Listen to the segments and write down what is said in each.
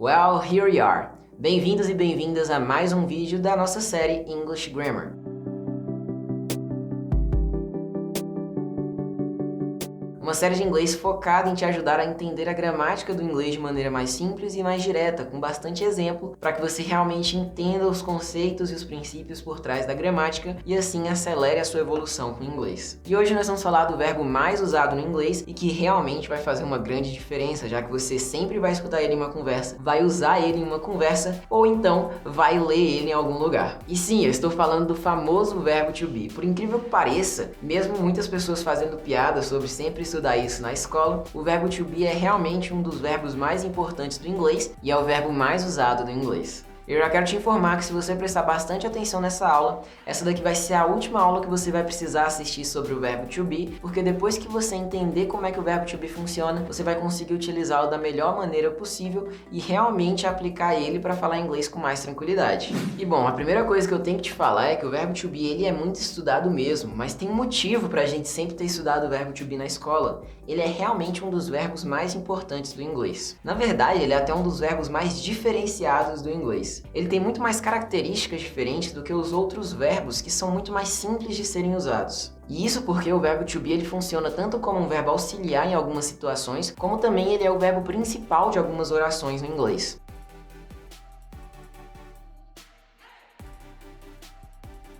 Well, here we are. Bem-vindos e bem-vindas a mais um vídeo da nossa série English Grammar. Uma série de inglês focada em te ajudar a entender a gramática do inglês de maneira mais simples e mais direta, com bastante exemplo, para que você realmente entenda os conceitos e os princípios por trás da gramática e assim acelere a sua evolução com o inglês. E hoje nós vamos falar do verbo mais usado no inglês e que realmente vai fazer uma grande diferença, já que você sempre vai escutar ele em uma conversa, vai usar ele em uma conversa ou então vai ler ele em algum lugar. E sim, eu estou falando do famoso verbo to be. Por incrível que pareça, mesmo muitas pessoas fazendo piada sobre sempre estudar isso na escola, o verbo to be é realmente um dos verbos mais importantes do inglês e é o verbo mais usado do inglês. Eu já quero te informar que se você prestar bastante atenção nessa aula, essa daqui vai ser a última aula que você vai precisar assistir sobre o verbo to be, porque depois que você entender como é que o verbo to be funciona, você vai conseguir utilizá-lo da melhor maneira possível e realmente aplicar ele para falar inglês com mais tranquilidade. E bom, a primeira coisa que eu tenho que te falar é que o verbo to be ele é muito estudado mesmo, mas tem um motivo para a gente sempre ter estudado o verbo to be na escola. Ele é realmente um dos verbos mais importantes do inglês. Na verdade, ele é até um dos verbos mais diferenciados do inglês. Ele tem muito mais características diferentes do que os outros verbos que são muito mais simples de serem usados. E isso porque o verbo to be ele funciona tanto como um verbo auxiliar em algumas situações, como também ele é o verbo principal de algumas orações no inglês.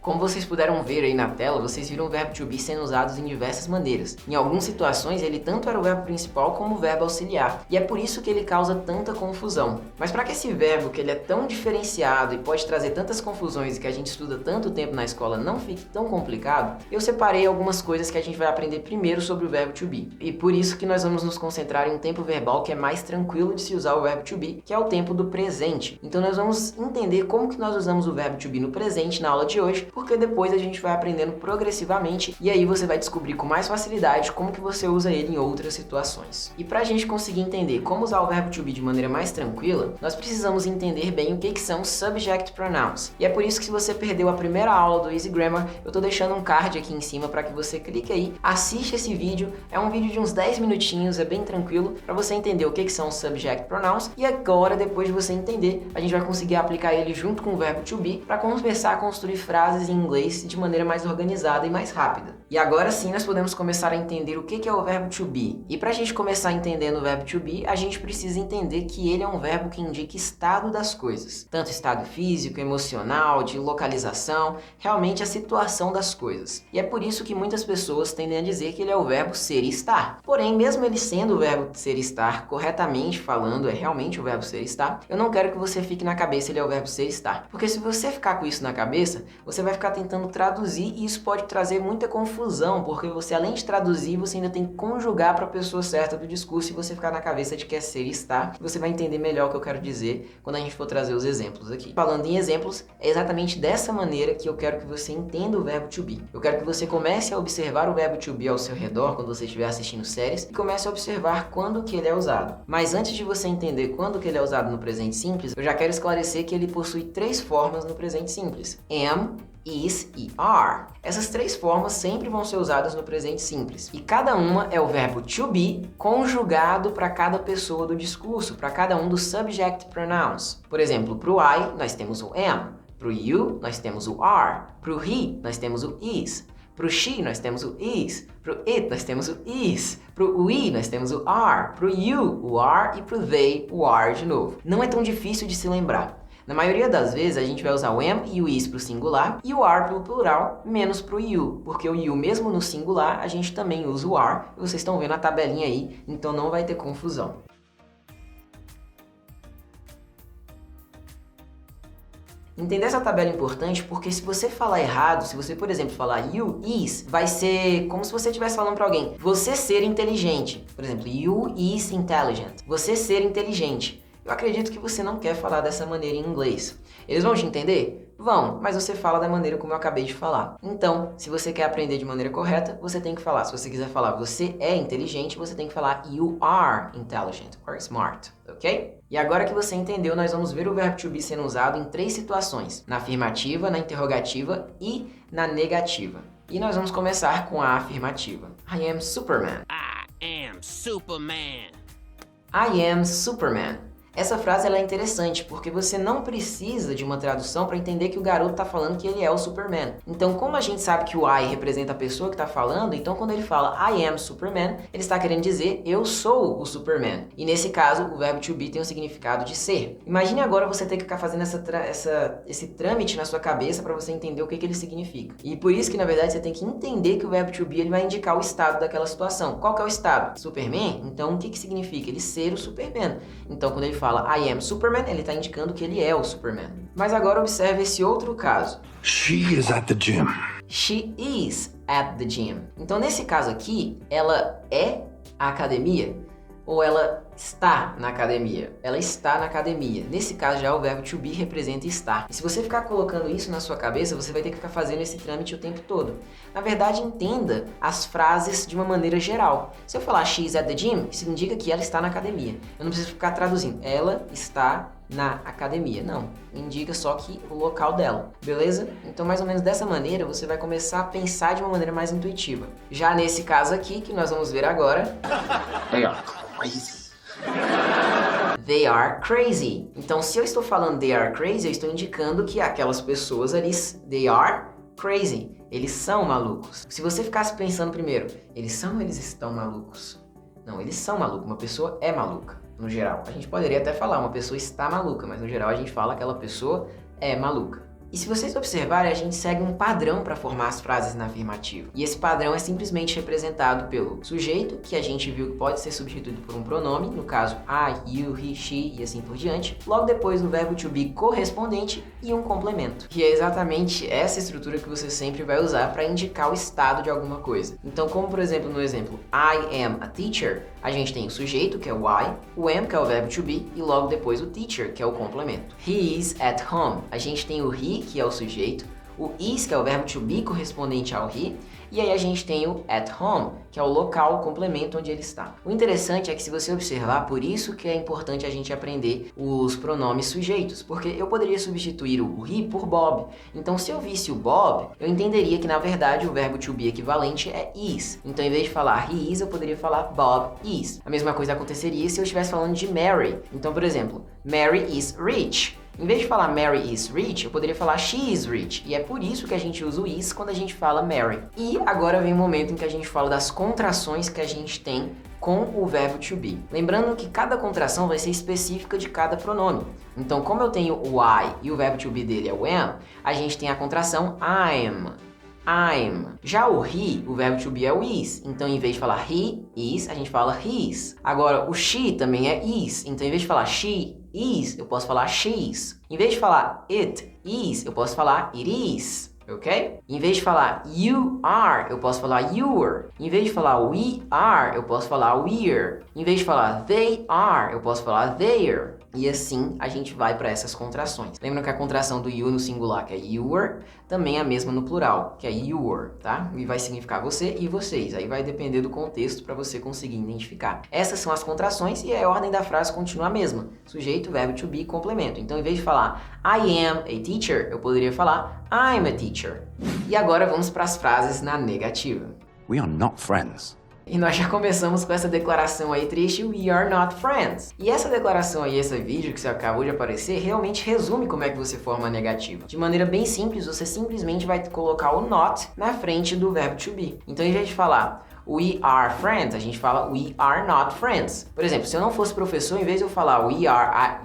Como vocês puderam ver aí na tela, vocês viram o verbo to be sendo usado em diversas maneiras. Em algumas situações, ele tanto era o verbo principal como o verbo auxiliar, e é por isso que ele causa tanta confusão. Mas para que esse verbo, que ele é tão diferenciado e pode trazer tantas confusões e que a gente estuda tanto tempo na escola, não fique tão complicado, eu separei algumas coisas que a gente vai aprender primeiro sobre o verbo to be. E por isso que nós vamos nos concentrar em um tempo verbal que é mais tranquilo de se usar o verbo to be, que é o tempo do presente. Então nós vamos entender como que nós usamos o verbo to be no presente na aula de hoje, porque depois a gente vai aprendendo progressivamente e aí você vai descobrir com mais facilidade como que você usa ele em outras situações. E para a gente conseguir entender como usar o verbo to be de maneira mais tranquila, nós precisamos entender bem o que são subject pronouns. E é por isso que se você perdeu a primeira aula do Easy Grammar, eu tô deixando um card aqui em cima para que você clique aí, assiste esse vídeo, é um vídeo de uns 10 minutinhos, é bem tranquilo, para você entender o que são subject pronouns e agora, depois de você entender, a gente vai conseguir aplicar ele junto com o verbo to be para começar a construir frases em inglês de maneira mais organizada e mais rápida. E agora sim nós podemos começar a entender o que é o verbo to be. E para a gente começar entendendo o verbo to be, a gente precisa entender que ele é um verbo que indica estado das coisas. Tanto estado físico, emocional, de localização, realmente a situação das coisas. E é por isso que muitas pessoas tendem a dizer que ele é o verbo ser e estar. Porém, mesmo ele sendo o verbo ser e estar, corretamente falando, é realmente o verbo ser e estar, eu não quero que você fique na cabeça ele é o verbo ser e estar. Porque se você ficar com isso na cabeça, você vai ficar tentando traduzir e isso pode trazer muita confusão, porque você além de traduzir, você ainda tem que conjugar para a pessoa certa do discurso e você ficar na cabeça de que é ser e estar. Você vai entender melhor o que eu quero dizer quando a gente for trazer os exemplos aqui. Falando em exemplos, é exatamente dessa maneira que eu quero que você entenda o verbo to be. Eu quero que você comece a observar o verbo to be ao seu redor quando você estiver assistindo séries e comece a observar quando que ele é usado. Mas antes de você entender quando que ele é usado no presente simples, eu já quero esclarecer que ele possui 3 formas no presente simples: am, is e are. Essas 3 formas sempre vão ser usadas no presente simples. E cada uma é o verbo to be conjugado para cada pessoa do discurso, para cada um dos subject pronouns. Por exemplo, para o I, nós temos o am. Para o you, nós temos o are. Para o he, nós temos o is. Para o she, nós temos o is. Para o it, nós temos o is. Para o we, nós temos o are. Para o you, o are. E para o they, o are de novo. Não é tão difícil de se lembrar. Na maioria das vezes, a gente vai usar o am e o is para o singular e o are para o plural, menos para o you, porque o you, mesmo no singular, a gente também usa o are, e vocês estão vendo a tabelinha aí, então não vai ter confusão. Entender essa tabela é importante porque se você falar errado, se você, por exemplo, falar you is, vai ser como se você estivesse falando para alguém, você ser inteligente. Por exemplo, you is intelligent, você ser inteligente. Eu acredito que você não quer falar dessa maneira em inglês. Eles vão te entender? Vão, mas você fala da maneira como eu acabei de falar. Então, se você quer aprender de maneira correta, você tem que falar. Se você quiser falar você é inteligente, você tem que falar you are intelligent or smart, ok? E agora que você entendeu, nós vamos ver o verbo to be sendo usado em 3 situações: na afirmativa, na interrogativa e na negativa. E nós vamos começar com a afirmativa. I am Superman. I am Superman. I am Superman. Essa frase ela é interessante porque você não precisa de uma tradução para entender que o garoto está falando que ele é o Superman. Então, como a gente sabe que o I representa a pessoa que está falando, então quando ele fala I am Superman, ele está querendo dizer eu sou o Superman. E nesse caso, o verbo to be tem o significado de ser. Imagine agora você ter que ficar fazendo esse trâmite na sua cabeça para você entender o que ele significa. E por isso que, na verdade, você tem que entender que o verbo to be ele vai indicar o estado daquela situação. Qual que é o estado? Superman? Então, o que significa? Ele ser o Superman. Então, quando ele fala I am Superman, ele está indicando que ele é o Superman. Mas agora observe esse outro caso. She is at the gym. She is at the gym. Então, nesse caso aqui, ela é a academia ou ela está na academia? Ela está na academia. Nesse caso, já o verbo to be representa estar. E se você ficar colocando isso na sua cabeça, você vai ter que ficar fazendo esse trâmite o tempo todo. Na verdade, entenda as frases de uma maneira geral. Se eu falar she is at the gym, isso indica que ela está na academia. Eu não preciso ficar traduzindo. Ela está na academia. Não. Indica só que o local dela. Beleza? Então, mais ou menos dessa maneira, você vai começar a pensar de uma maneira mais intuitiva. Já nesse caso aqui, que nós vamos ver agora... They are crazy. They are crazy. Então, se eu estou falando they are crazy, eu estou indicando que aquelas pessoas ali, they are crazy. Eles são malucos. Se você ficasse pensando primeiro, eles são ou eles estão malucos? Não, eles são malucos. Uma pessoa é maluca, no geral. A gente poderia até falar, uma pessoa está maluca, mas no geral a gente fala que aquela pessoa é maluca. E se vocês observarem, a gente segue um padrão para formar as frases na afirmativa. E esse padrão é simplesmente representado pelo sujeito, que a gente viu que pode ser substituído por um pronome, no caso I, you, he, she e assim por diante. Logo depois o verbo to be correspondente e um complemento. Que é exatamente essa estrutura que você sempre vai usar para indicar o estado de alguma coisa. Então, como por exemplo no exemplo I am a teacher, a gente tem o sujeito, que é o I, o am, que é o verbo to be, e logo depois o teacher, que é o complemento. He is at home. A gente tem o he, que é o sujeito, o is, que é o verbo to be correspondente ao he, e aí a gente tem o at home, que é o local, o complemento onde ele está. O interessante é que se você observar, por isso que é importante a gente aprender os pronomes sujeitos, porque eu poderia substituir o he por Bob. Então, se eu visse o Bob, eu entenderia que, na verdade, o verbo to be equivalente é is. Então, em vez de falar he is, eu poderia falar Bob is. A mesma coisa aconteceria se eu estivesse falando de Mary. Então, por exemplo, Mary is rich. Em vez de falar Mary is rich, eu poderia falar she is rich. E é por isso que a gente usa o is quando a gente fala Mary. E agora vem o momento em que a gente fala das contrações que a gente tem com o verbo to be. Lembrando que cada contração vai ser específica de cada pronome. Então, como eu tenho o I e o verbo to be dele é o am, a gente tem a contração I'm. Já o he, o verbo to be é o is. Então, em vez de falar he is, a gente fala his. Agora, o she também é is. Então, em vez de falar she is, eu posso falar she's. Em vez de falar it is, eu posso falar it is. Ok? Em vez de falar you are, eu posso falar you're. Em vez de falar we are, eu posso falar we're. Em vez de falar they are, eu posso falar they're. E assim a gente vai para essas contrações. Lembra que a contração do you no singular, que é you're, também é a mesma no plural, que é your, tá? E vai significar você e vocês. Aí vai depender do contexto para você conseguir identificar. Essas são as contrações e a ordem da frase continua a mesma. Sujeito, verbo to be, complemento. Então, em vez de falar I am a teacher, eu poderia falar I'm a teacher. E agora vamos para as frases na negativa. We are not friends. E nós já começamos com essa declaração aí triste, we are not friends. E essa declaração aí, esse vídeo que você acabou de aparecer, realmente resume como é que você forma a negativa. De maneira bem simples, você simplesmente vai colocar o not na frente do verbo to be. Então, em vez de falar we are friends, a gente fala we are not friends. Por exemplo, se eu não fosse professor, em vez de eu falar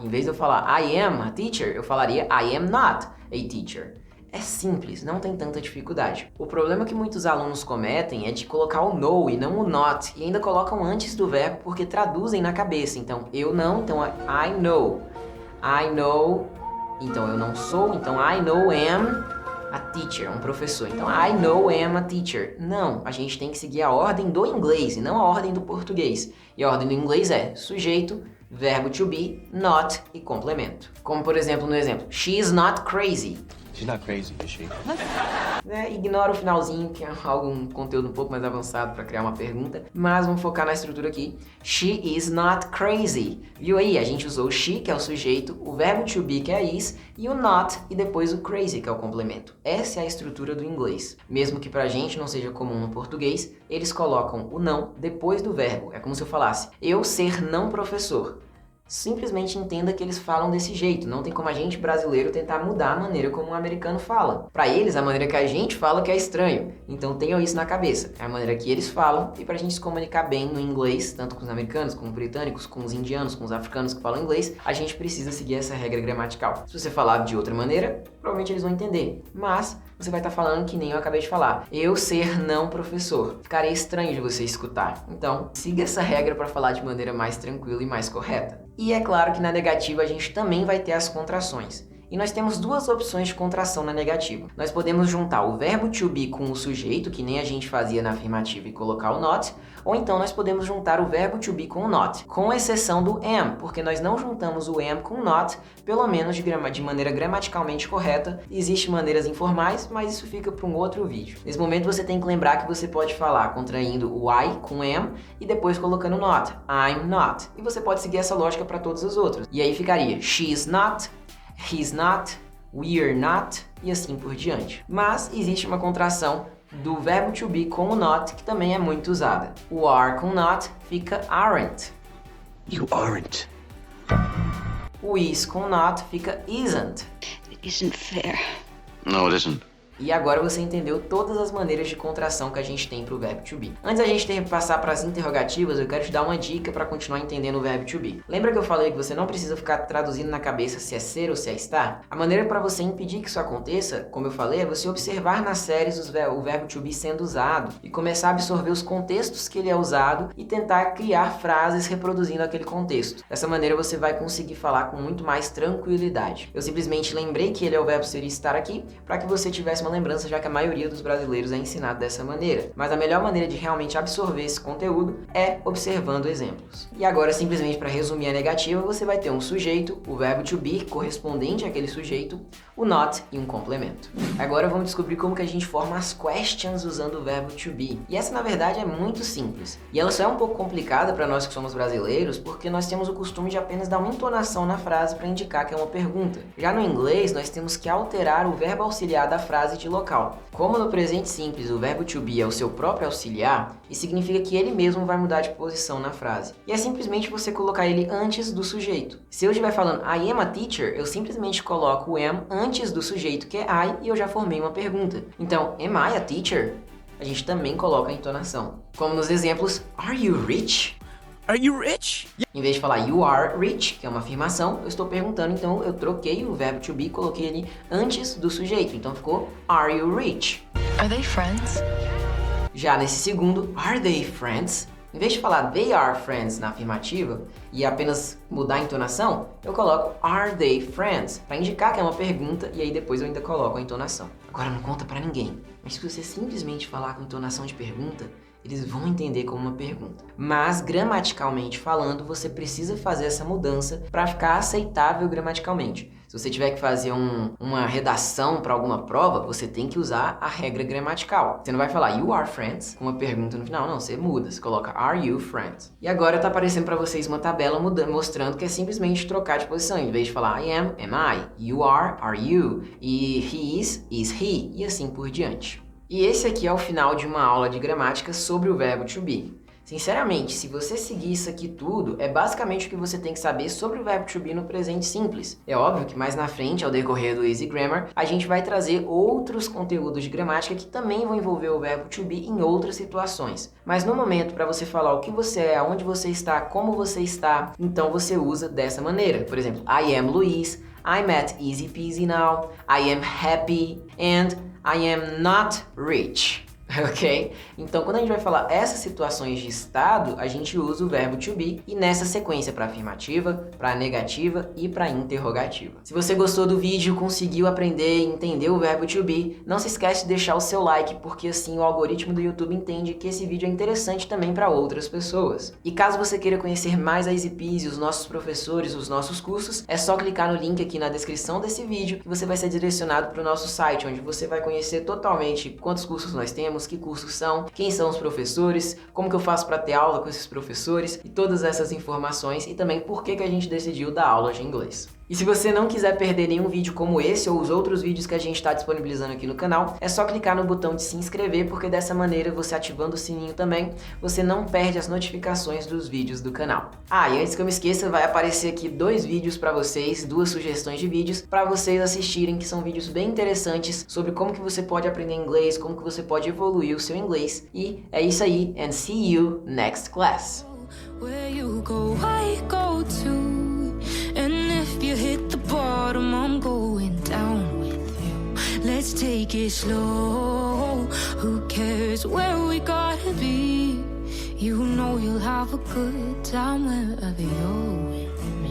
em vez de eu falar I am a teacher, eu falaria I am not a teacher. É simples, não tem tanta dificuldade. O problema que muitos alunos cometem é de colocar o no e não o not, e ainda colocam antes do verbo porque traduzem na cabeça. Então, eu não, então I know. I know, então eu não sou, então I know am a teacher, um professor. Então, I know am a teacher. Não, a gente tem que seguir a ordem do inglês e não a ordem do português. E a ordem do inglês é sujeito, verbo to be, not e complemento. Como, por exemplo, no exemplo, she is not crazy. She's not crazy, is she? Ignora o finalzinho, que é algum conteúdo um pouco mais avançado para criar uma pergunta, mas vamos focar na estrutura aqui. She is not crazy. Viu aí? A gente usou o she, que é o sujeito, o verbo to be, que é is, e o not, e depois o crazy, que é o complemento. Essa é a estrutura do inglês. Mesmo que pra gente não seja comum no português, eles colocam o não depois do verbo. É como se eu falasse, eu ser não professor. simplesmente entenda que eles falam desse jeito. Não tem como a gente brasileiro tentar mudar a maneira como um americano fala. Para eles, a maneira que a gente fala que é estranho. Então tenham isso na cabeça. É a maneira que eles falam, e pra gente se comunicar bem no inglês, tanto com os americanos, com os britânicos, com os indianos, com os africanos que falam inglês, a gente precisa seguir essa regra gramatical. Se você falar de outra maneira, provavelmente eles vão entender. Mas você vai estar falando que nem eu acabei de falar. Eu ser não professor. Ficaria estranho de você escutar. Então, siga essa regra para falar de maneira mais tranquila e mais correta. E é claro que na negativa a gente também vai ter as contrações. E nós temos duas opções de contração na negativa. Nós podemos juntar o verbo to be com o sujeito, que nem a gente fazia na afirmativa, e colocar o not, ou então nós podemos juntar o verbo to be com o not, com exceção do am, porque nós não juntamos o am com o not, pelo menos de maneira gramaticalmente correta. Existem maneiras informais, mas isso fica para um outro vídeo. Nesse momento você tem que lembrar que você pode falar contraindo o I com am e depois colocando not, I'm not. E você pode seguir essa lógica para todas as outras. E aí ficaria she's not, he's not, we're not e assim por diante. Mas existe uma contração do verbo to be com o not que também é muito usada. O are com not fica aren't. You aren't. O is com not fica isn't. It isn't fair. No, it isn't. E agora você entendeu todas as maneiras de contração que a gente tem para o verbo to be. Antes da gente passar para as interrogativas, eu quero te dar uma dica para continuar entendendo o verbo to be. Lembra que eu falei que você não precisa ficar traduzindo na cabeça se é ser ou se é estar? A maneira para você impedir que isso aconteça, como eu falei, é você observar nas séries o verbo to be sendo usado e começar a absorver os contextos que ele é usado e tentar criar frases reproduzindo aquele contexto. Dessa maneira você vai conseguir falar com muito mais tranquilidade. Eu simplesmente lembrei que ele é o verbo ser e estar aqui para que você tivesse uma lembrança, já que a maioria dos brasileiros é ensinado dessa maneira. Mas a melhor maneira de realmente absorver esse conteúdo é observando exemplos. E agora, simplesmente para resumir a negativa, você vai ter um sujeito, o verbo to be correspondente àquele sujeito, o not e um complemento. Agora vamos descobrir como que a gente forma as questions usando o verbo to be. E essa, na verdade, é muito simples. E ela só é um pouco complicada para nós que somos brasileiros, porque nós temos o costume de apenas dar uma entonação na frase para indicar que é uma pergunta. Já no inglês, nós temos que alterar o verbo auxiliar da frase de local. Como no presente simples o verbo to be é o seu próprio auxiliar, isso significa que ele mesmo vai mudar de posição na frase. E é simplesmente você colocar ele antes do sujeito. Se eu estiver falando I am a teacher, eu simplesmente coloco o am antes do sujeito, que é I, e eu já formei uma pergunta. Então, am I a teacher? A gente também coloca a entonação. Como nos exemplos, Are you rich? Are you rich? Em vez de falar you are rich, que é uma afirmação, eu estou perguntando, então eu troquei o verbo to be e coloquei ele antes do sujeito. Então ficou Are you rich? Are they friends? Já nesse segundo, Are they friends? Em vez de falar they are friends na afirmativa e apenas mudar a entonação, eu coloco Are they friends? Para indicar que é uma pergunta e aí depois eu ainda coloco a entonação. Agora não conta para ninguém, mas se você simplesmente falar com entonação de pergunta, eles vão entender como uma pergunta. Mas, gramaticalmente falando, você precisa fazer essa mudança para ficar aceitável gramaticalmente. Se você tiver que fazer uma redação para alguma prova, você tem que usar a regra gramatical. Você não vai falar you are friends com uma pergunta no final, não, você muda, você coloca are you friends. E agora tá aparecendo para vocês uma tabela mostrando que é simplesmente trocar de posição. Em vez de falar I am I, you are you, e he is he, e assim por diante. E esse aqui é o final de uma aula de gramática sobre o verbo to be. Sinceramente, se você seguir isso aqui tudo, é basicamente o que você tem que saber sobre o verbo to be no presente simples. É óbvio que mais na frente, ao decorrer do Easy Grammar, a gente vai trazer outros conteúdos de gramática que também vão envolver o verbo to be em outras situações. Mas no momento, para você falar o que você é, aonde você está, como você está, então você usa dessa maneira. Por exemplo, I am Luiz, I'm at easy peasy now, I am happy, and I am not rich. Ok? Então, quando a gente vai falar essas situações de estado, a gente usa o verbo to be e nessa sequência para afirmativa, para negativa e para interrogativa. Se você gostou do vídeo, conseguiu aprender e entender o verbo to be, não se esquece de deixar o seu like, porque assim o algoritmo do YouTube entende que esse vídeo é interessante também para outras pessoas. E caso você queira conhecer mais a EasyPeasy, os nossos professores, os nossos cursos, é só clicar no link aqui na descrição desse vídeo que você vai ser direcionado para o nosso site, onde você vai conhecer totalmente quantos cursos nós temos, que cursos são, quem são os professores, como que eu faço para ter aula com esses professores e todas essas informações e também por que a gente decidiu dar aula de inglês. E se você não quiser perder nenhum vídeo como esse ou os outros vídeos que a gente está disponibilizando aqui no canal, é só clicar no botão de se inscrever, porque dessa maneira, você ativando o sininho também, você não perde as notificações dos vídeos do canal. Ah, e antes que eu me esqueça, vai aparecer aqui 2 vídeos para vocês, 2 sugestões de vídeos para vocês assistirem, que são vídeos bem interessantes sobre como que você pode aprender inglês, como que você pode evoluir o seu inglês. E é isso aí, and see you next class. Where you go, I go too. And if you hit the bottom, I'm going down with you. Let's take it slow. Who cares where we gotta be? You know you'll have a good time wherever you're with.